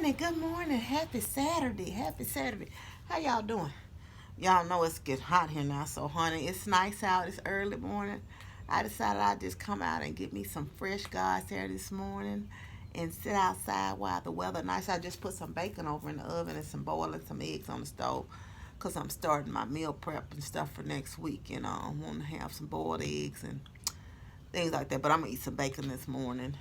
Good morning. Happy Saturday. Happy Saturday. How y'all doing? Y'all know it's getting hot here now, so honey, it's nice out. It's early morning. I decided I'd just come out and get me some fresh God's hair this morning and sit outside while the weather nice. I just put some bacon over in the oven and some boiling some eggs on the stove because I'm starting my meal prep and stuff for next week. I want to have some boiled eggs and things like that. But I'm gonna eat some bacon this morning,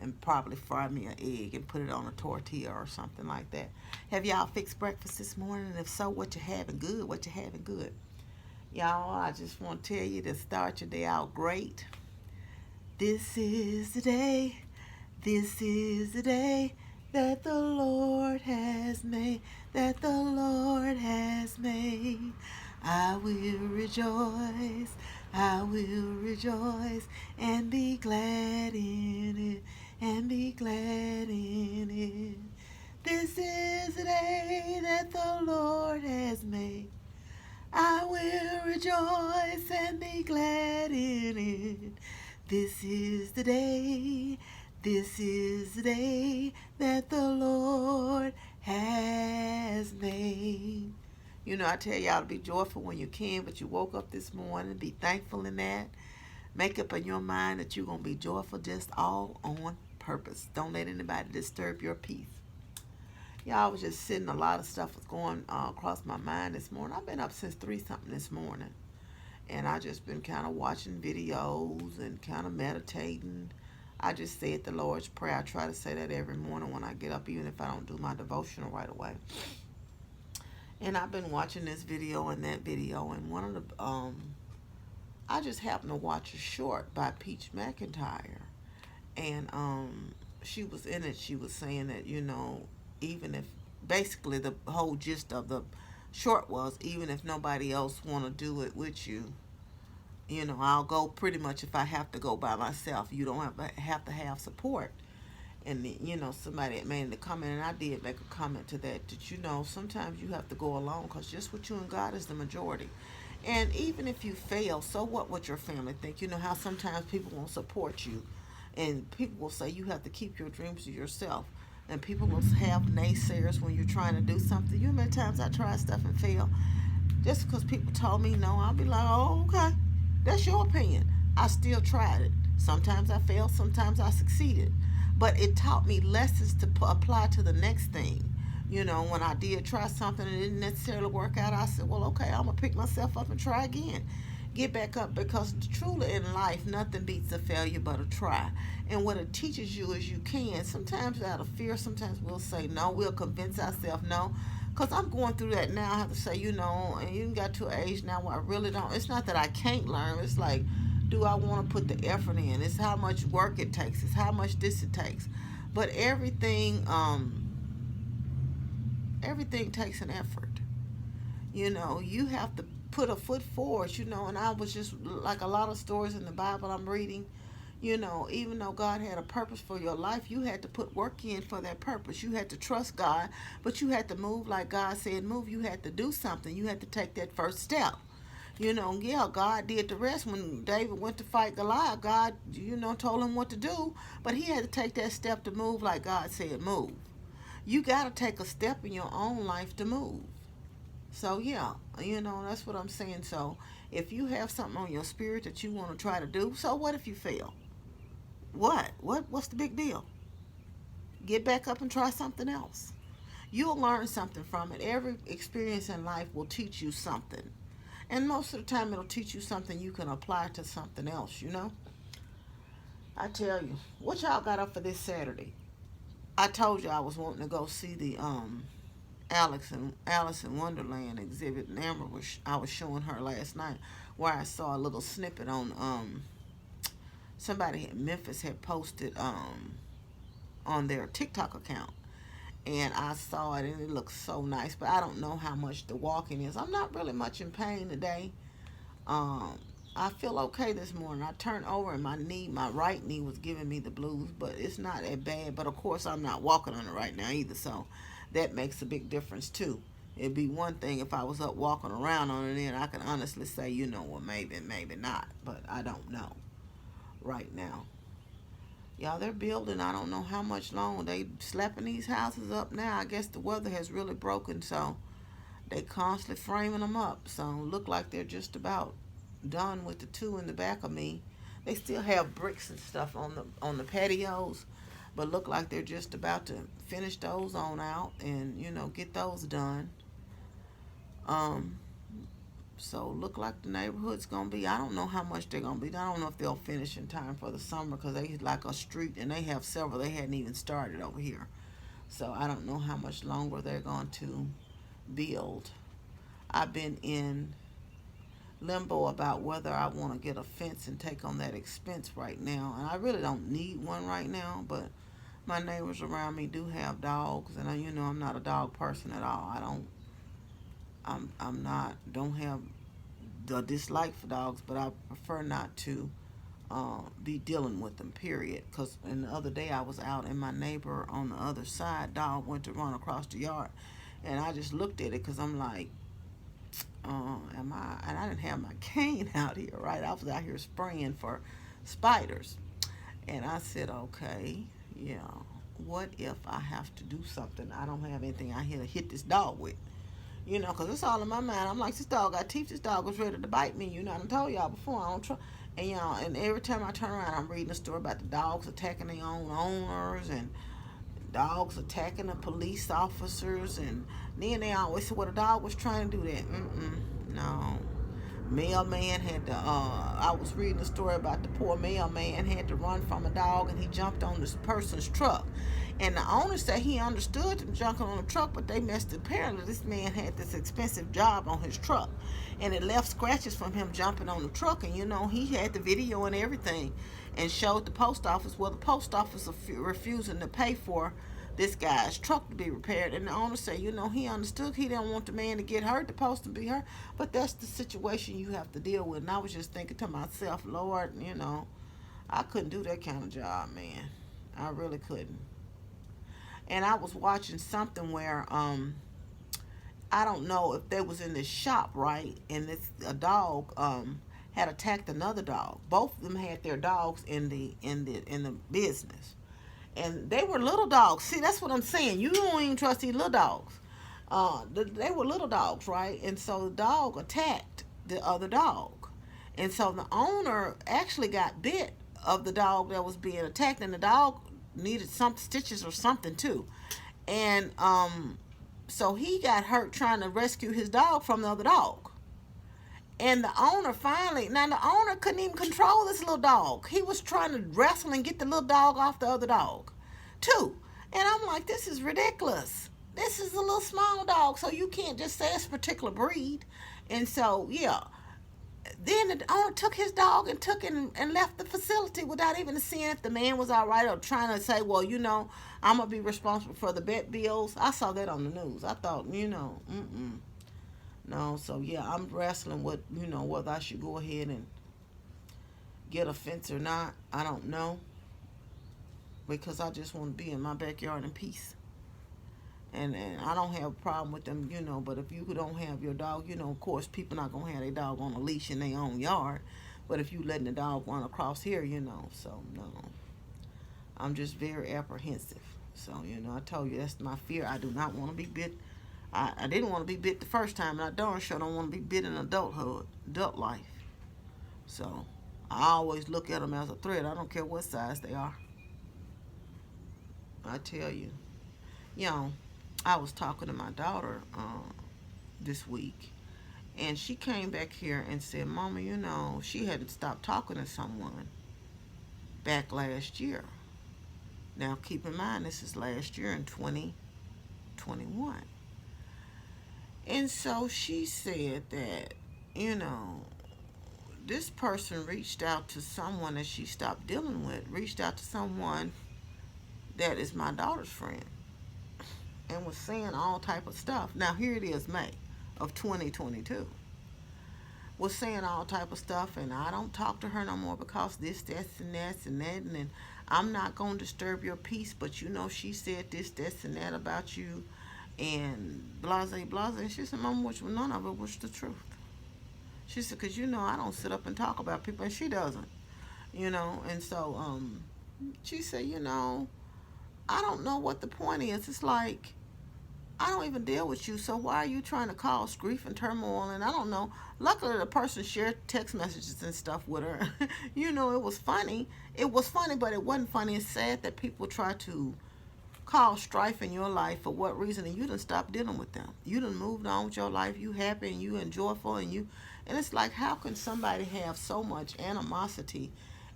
and probably fry me an egg and put it on a tortilla or something like that. Have y'all fixed breakfast this morning? And if so, what you having good? What you having good? Y'all, I just want to tell you to start your day out great. This is the day. This is the day that the Lord has made. That the Lord has made. I will rejoice. I will rejoice and be glad in it. And be glad in it. This is the day that the Lord has made. I will rejoice and be glad in it. This is the day, this is the day that the Lord has made. I tell y'all to be joyful when you can, but you woke up this morning, be thankful in that. Make up in your mind that you're going to be joyful just all on purpose. Don't let anybody disturb your peace. Y'all, I was just sitting, a lot of stuff was going across my mind this morning. I've been up since 3 something this morning. And I just been kind of watching videos and kind of meditating. I just said the Lord's Prayer. I try to say that every morning when I get up, even if I don't do my devotional right away. And I've been watching this video and that video, and one of the I just happened to watch a short by Peach McIntyre, and she was in it. She was saying that even if, basically the whole gist of the short was, even if nobody else want to do it with you, I'll go pretty much if I have to go by myself. You don't have support. And somebody had made a comment, and I did make a comment to that sometimes you have to go alone, because just with you and God is the majority. And even if you fail, so what would your family think? You know how sometimes people won't support you, and people will say you have to keep your dreams to yourself, and people will have naysayers when you're trying to do something. You know how many times I tried stuff and failed? Just because people told me no, I'll be like, oh, okay, that's your opinion. I still tried it. Sometimes I failed, sometimes I succeeded. But it taught me lessons to apply to the next thing. When I did try something and it didn't necessarily work out, I said, well, okay, I'm going to pick myself up and try again. Get back up, because truly in life, nothing beats a failure but a try. And what it teaches you is you can. Sometimes out of fear, sometimes we'll say no. We'll convince ourselves no. Because I'm going through that now. I have to say, and you got to an age now where I really don't. It's not that I can't learn. It's like, do I want to put the effort in? It's how much work it takes. It's how much this it takes. But everything takes an effort. You have to put a foot forward, and I was just like a lot of stories in the Bible I'm reading. Even though God had a purpose for your life, you had to put work in for that purpose. You had to trust God, but you had to move like God said move. You had to do something. You had to take that first step. Yeah, God did the rest. When David went to fight Goliath, God, told him what to do, but he had to take that step to move like God said move. You got to take a step in your own life to move. So, yeah, that's what I'm saying. So, if you have something on your spirit that you want to try to do, so what if you fail? What's the big deal? Get back up and try something else. You'll learn something from it. Every experience in life will teach you something. And most of the time it'll teach you something you can apply to something else. I tell you, what y'all got up for this Saturday? I told you I was wanting to go see the Alice in Wonderland exhibit, and I was showing her last night, where I saw a little snippet on somebody in Memphis had posted on their TikTok account, and I saw it and it looked so nice. But I don't know how much the walking is. I'm not really much in pain today. Um, I feel okay this morning. I turned over and my right knee was giving me the blues, but it's not that bad. But of course, I'm not walking on it right now either, so that makes a big difference too. It'd be one thing if I was up walking around on it, and I can honestly say, well, maybe not, but I don't know right now. Y'all, they're building. I don't know how much longer. They slapping these houses up now. I guess the weather has really broken, so they constantly framing them up. So look like they're just about done with the two in the back of me. They still have bricks and stuff on the patios, but look like they're just about to finish those on out and get those done. Um, so look like the neighborhood's gonna be. I don't know how much they're gonna be. I don't know if they'll finish in time for the summer because they like a street and they have several. They hadn't even started over here, so I don't know how much longer they're going to build. I've been in limbo about whether I want to get a fence and take on that expense right now, and I really don't need one right now. But my neighbors around me do have dogs, and I'm not a dog person at all. I don't. I'm not. Don't have the dislike for dogs, but I prefer not to be dealing with them. Period. Because the other day I was out, and my neighbor on the other side dog went to run across the yard, and I just looked at it because I'm like, am I? And I didn't have my cane out here, right? I was out here spraying for spiders, and I said, okay, yeah. What if I have to do something? I don't have anything out here to hit this dog with. Because it's all in my mind. I'm like, this dog got teeth. This dog was ready to bite me. I done told y'all before. I don't trust. And and every time I turn around, I'm reading a story about the dogs attacking their own owners and dogs attacking the police officers. And then they always say, well, the dog was trying to do that. No. Mailman had to, I was reading a story about the poor mailman had to run from a dog and he jumped on this person's truck. And the owner said he understood them jumping on the truck, but they messed it. Apparently, this man had this expensive job on his truck, and it left scratches from him jumping on the truck. And he had the video and everything, and showed the post office. Well, the post office refusing to pay for this guy's truck to be repaired. And the owner said, he understood. He didn't want the man to get hurt, the post to be hurt. But that's the situation you have to deal with. And I was just thinking to myself, Lord, I couldn't do that kind of job, man. I really couldn't. And I was watching something where I don't know if they was in this shop, right, and a dog had attacked another dog. Both of them had their dogs in the business, and they were little dogs. See, that's what I'm saying. You don't even trust these little dogs. They were little dogs, right? And so the dog attacked the other dog, and so the owner actually got bit of the dog that was being attacked, and the dog needed some stitches or something too. And so he got hurt trying to rescue his dog from the other dog. And the owner now the owner couldn't even control this little dog. He was trying to wrestle and get the little dog off the other dog too. And I'm like, this is ridiculous. This is a little small dog, so you can't just say it's a particular breed. And so, yeah. Then the owner took his dog and and left the facility without even seeing if the man was all right or trying to say, well, I'm going to be responsible for the vet bills. I saw that on the news. I thought, no. So, yeah, I'm wrestling with, whether I should go ahead and get a fence or not. I don't know, because I just want to be in my backyard in peace. And I don't have a problem with them, but if you don't have your dog, of course, people not going to have their dog on a leash in their own yard. But if you letting the dog run across here, so no. I'm just very apprehensive. So, I told you that's my fear. I do not want to be bit. I didn't want to be bit the first time, and I darn sure don't want to be bit in adult life. So, I always look at them as a threat. I don't care what size they are. I tell you. I was talking to my daughter this week, and she came back here and said, Mama, she hadn't stopped talking to someone back last year. Now, keep in mind, this is last year in 2021. And so she said that, this person reached out to someone that she stopped dealing with, reached out to someone that is my daughter's friend, and was saying all type of stuff. Now, here it is, May of 2022. Was saying all type of stuff, and I don't talk to her no more because this, that, and that, and I'm not going to disturb your peace, but she said this, and that about you, and blase, blase. And she said, Mama, none of it was the truth. She said, because I don't sit up and talk about people, and she doesn't, and so, She said, I don't know what the point is. It's like, I don't even deal with you, so why are you trying to cause grief and turmoil? And I don't know. Luckily, the person shared text messages and stuff with her. It was funny. It was funny, but it wasn't funny. It's sad that people try to cause strife in your life for what reason, and you done stopped dealing with them. You done moved on with your life. You happy and you enjoyful, and it's like, how can somebody have so much animosity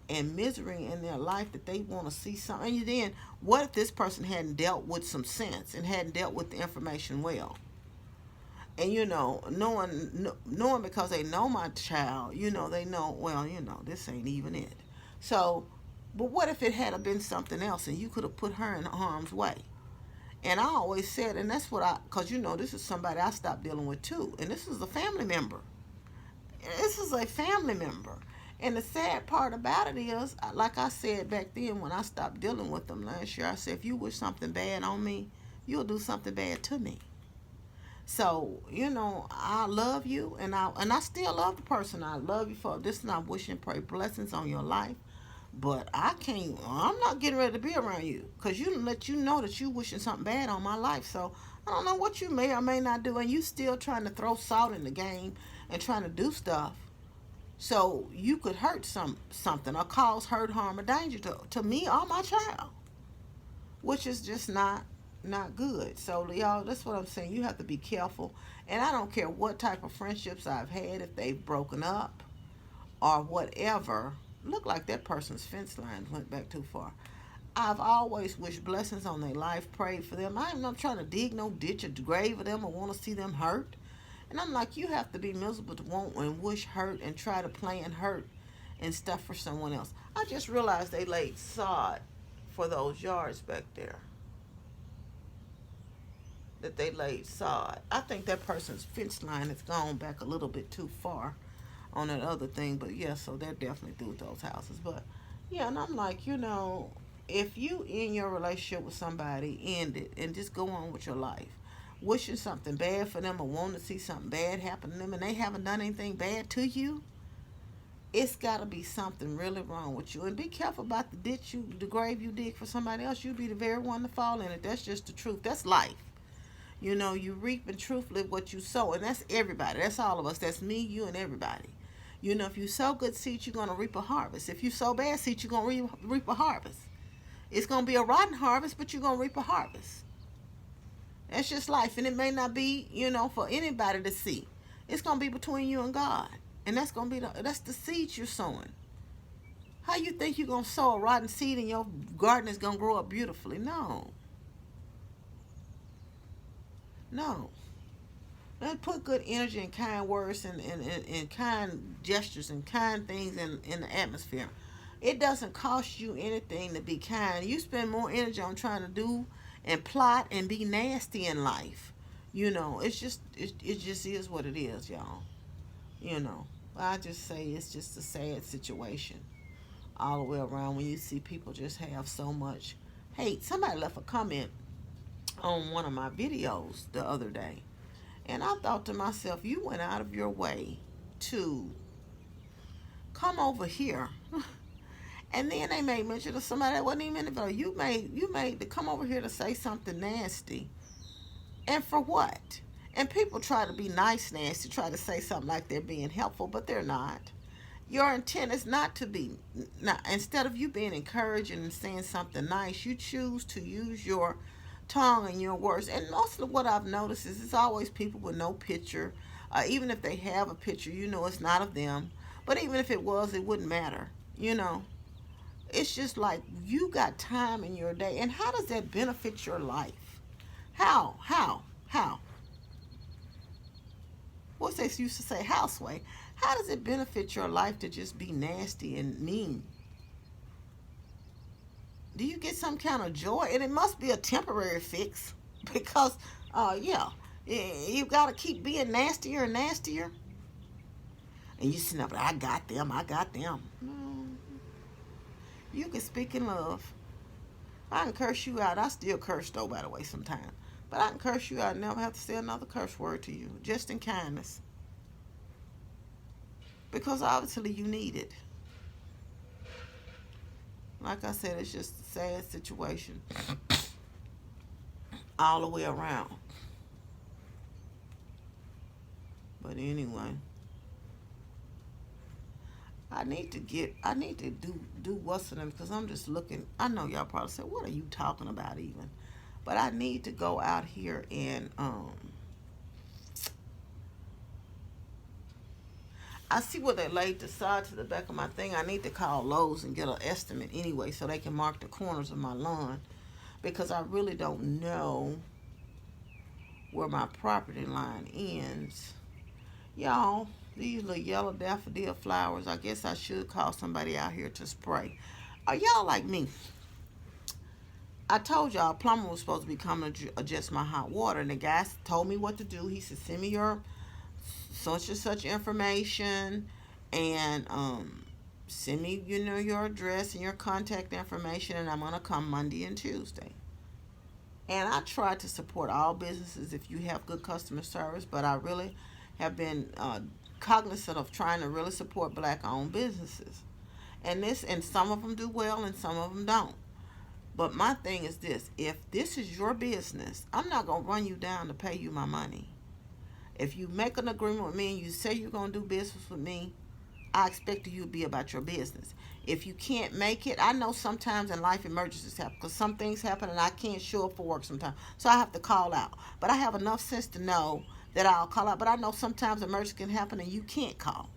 and misery in their life that they want to see something? And then, what if this person hadn't dealt with some sense and hadn't dealt with the information well? And knowing because they know my child, they know, well, this ain't even it. So, but what if it had been something else and you could have put her in harm's way? And I always said, and that's what because this is somebody I stopped dealing with too, and this is a family member. This is a family member. And the sad part about it is, like I said back then when I stopped dealing with them last year, I said, if you wish something bad on me, you'll do something bad to me. So, I love you, and I still love the person. I love you for this, and I wish and pray blessings on your life. But I'm not getting ready to be around you, because you let you know that you wishing something bad on my life. So I don't know what you may or may not do, and you still trying to throw salt in the game and trying to do stuff so you could hurt something or cause hurt, harm, or danger to me or my child, which is just not good. So y'all, that's what I'm saying. You have to be careful. And I don't care what type of friendships I've had, if they've broken up or whatever. Look like that person's fence line went back too far. I've always wished blessings on their life, prayed for them. I'm not trying to dig no ditch or grave of them or want to see them hurt. And I'm like, you have to be miserable to want and wish hurt and try to plan hurt and stuff for someone else. I just realized they laid sod for those yards back there. That they laid sod. I think that person's fence line has gone back a little bit too far on that other thing. But yeah, so they're definitely through with those houses. But yeah, and I'm like, if you in your relationship with somebody, end it and just go on with your life. Wishing something bad for them or wanting to see something bad happen to them and they haven't done anything bad to you, it's got to be something really wrong with you. And be careful about the grave you dig for somebody else. You'll be the very one to fall in it. That's just the truth. That's life. You reap and truthfully what you sow, and that's everybody. That's all of us. That's me, you, and everybody. If you sow good seeds, you're going to reap a harvest. If you sow bad seeds, you're going to reap a harvest. It's going to be a rotten harvest, but you're going to reap a harvest. That's just life, and it may not be, for anybody to see. It's going to be between you and God, and that's going to be that's the seeds you're sowing. How you think you're going to sow a rotten seed and your garden is going to grow up beautifully? No. No. Let's put good energy and kind words and kind gestures and kind things in the atmosphere. It doesn't cost you anything to be kind. You spend more energy on trying to do and plot and be nasty in life. It just is what it is, y'all. I just say it's just a sad situation all the way around when you see people just have so much hate. Somebody left a comment on one of my videos the other day, and I thought to myself, you went out of your way to come over here. And then they made mention of somebody that wasn't even in the video. You made to come over here to say something nasty. And for what? And people try to be nice nasty, try to say something like they're being helpful, but they're not. Your intent is not to be. Now, instead of you being encouraging and saying something nice, you choose to use your tongue and your words. And most of what I've noticed is it's always people with no picture. Even if they have a picture, it's not of them. But even if it was, it wouldn't matter. It's just like you got time in your day. And how does that benefit your life? How? What's they used to say, houseway? How does it benefit your life to just be nasty and mean? Do you get some kind of joy? And it must be a temporary fix because, you got to keep being nastier and nastier. And you say, no, but I got them. You can speak in love. I can curse you out. I still curse though, by the way, sometimes. But I can curse you out and never have to say another curse word to you, just in kindness. Because obviously you need it. Like I said, it's just a sad situation all the way around. But anyway, I need to do what's in them because I'm just looking. I know y'all probably say, what are you talking about even? But I need to go out here and I see what they laid the side to the back of my thing. I need to call Lowe's and get an estimate anyway so they can mark the corners of my lawn because I really don't know where my property line ends. Y'all, these little yellow daffodil flowers, I guess I should call somebody out here to spray. Are y'all like me? I told y'all a plumber was supposed to be coming to adjust my hot water, and the guy told me what to do. He said, send me your such and such information and send me, your address and your contact information, and I'm going to come Monday and Tuesday. And I try to support all businesses if you have good customer service, but I really have been cognizant of trying to really support black-owned businesses. And some of them do well and some of them don't. But my thing is this: if this is your business, I'm not gonna run you down to pay you my money. If you make an agreement with me and you say you're gonna do business with me, I expect you to be about your business. If you can't make it, I know sometimes in life emergencies happen because some things happen and I can't show up for work sometimes. So I have to call out. But I have enough sense to know that I'll call out. But I know sometimes emergency can happen and you can't call.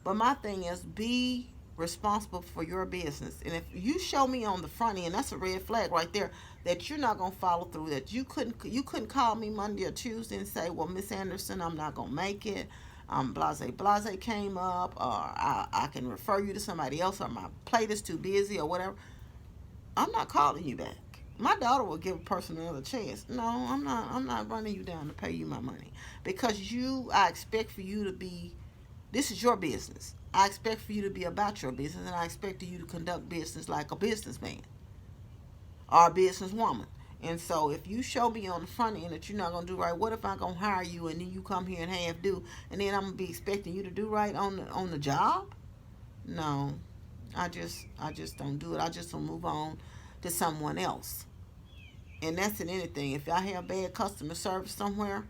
But my thing is be responsible for your business. And if you show me on the front end, that's a red flag right there that you're not gonna follow through. That you couldn't call me Monday or Tuesday and say, well, Miss Anderson, I'm not gonna make it. Blase came up, or I can refer you to somebody else, or my plate is too busy, or whatever. I'm not calling you back. My daughter will give a person another chance. No, I'm not. I'm not running you down to pay you my money because I expect for you to be. This is your business. I expect for you to be about your business, and I expect you to conduct business like a businessman or a businesswoman. And so if you show me on the front end that you're not gonna do right, what if I'm gonna hire you and then you come here and half do, and then I'm gonna be expecting you to do right on the job? No, I just don't do it. I just don't move on to someone else. And that's in anything. If I have bad customer service somewhere,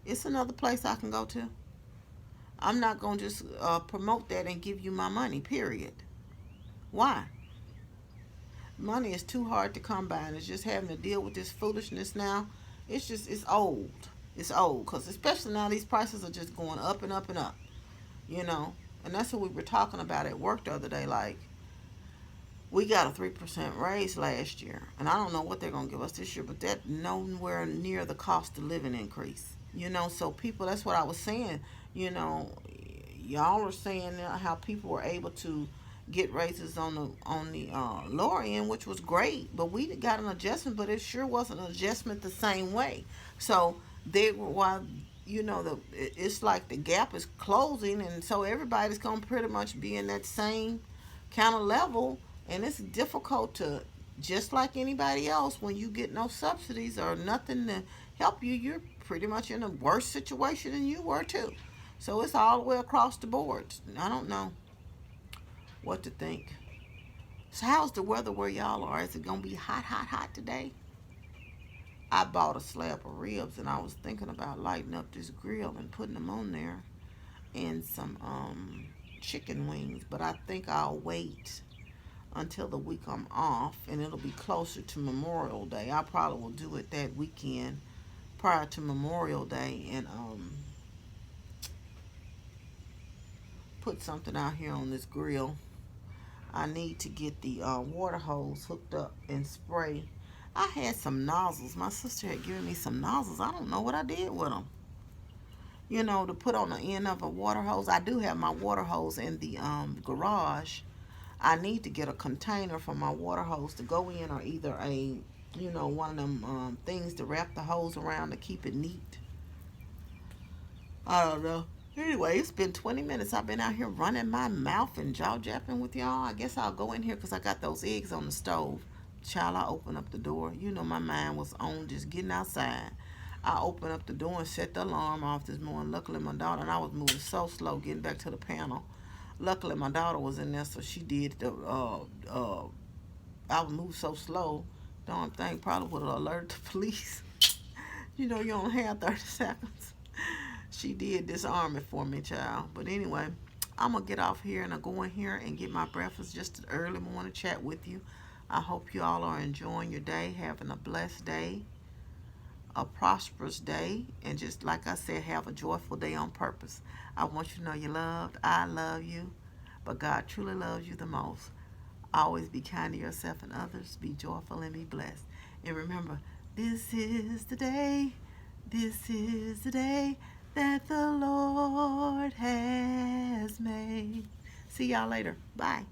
it's another place I can go to. I'm not gonna just promote that and give you my money. Period. Why? Money is too hard to come by, and it's just having to deal with this foolishness now. It's old. It's old because especially now these prices are just going up and up and up. You know, and that's what we were talking about at work the other day. Like we got a 3% raise last year, and I don't know what they're gonna give us this year, but that nowhere near the cost of living increase. So people, that's what I was saying. You know, y'all are saying how people were able to get raises on the lower end, which was great, but we got an adjustment, but it sure wasn't an adjustment the same way. So they were why it's like the gap is closing, and so everybody's gonna pretty much be in that same kind of level, and it's difficult to just like anybody else when you get no subsidies or nothing to help you. You're pretty much in a worse situation than you were too. So it's all the way across the board. I don't know what to think. So how's the weather where y'all are? Is it gonna be hot, hot, hot today? I bought a slab of ribs and I was thinking about lighting up this grill and putting them on there and some chicken wings, but I think I'll wait until the week I'm off and it'll be closer to Memorial Day. I probably will do it that weekend prior to Memorial Day and put something out here on this grill. I need to get the water hose hooked up and spray. I had some nozzles. My sister had given me some nozzles. I don't know what I did with them. To put on the end of a water hose. I do have my water hose in the garage. I need to get a container for my water hose to go in, or either one of them things to wrap the hose around to keep it neat. I don't know. Anyway, it's been 20 minutes. I've been out here running my mouth and jaw japping with y'all. I guess I'll go in here because I got those eggs on the stove. Child, I opened up the door. My mind was on just getting outside. I opened up the door and set the alarm off this morning. Luckily, my daughter, and I was moving so slow getting back to the panel. Luckily, my daughter was in there, so she did the I would move so slow, darn thing probably would have alerted the police. You know, you only have 30 seconds. She did disarm it for me, child. But anyway, I'm going to get off here and I go in here and get my breakfast. Just an early morning chat with you. I hope you all are enjoying your day, having a blessed day, a prosperous day, and just like I said, have a joyful day on purpose. I want you to know you're loved. I love you, but God truly loves you the most. Always be kind to yourself and others. Be joyful and be blessed. And remember, this is the day, this is the day that the Lord has made. See y'all later. Bye.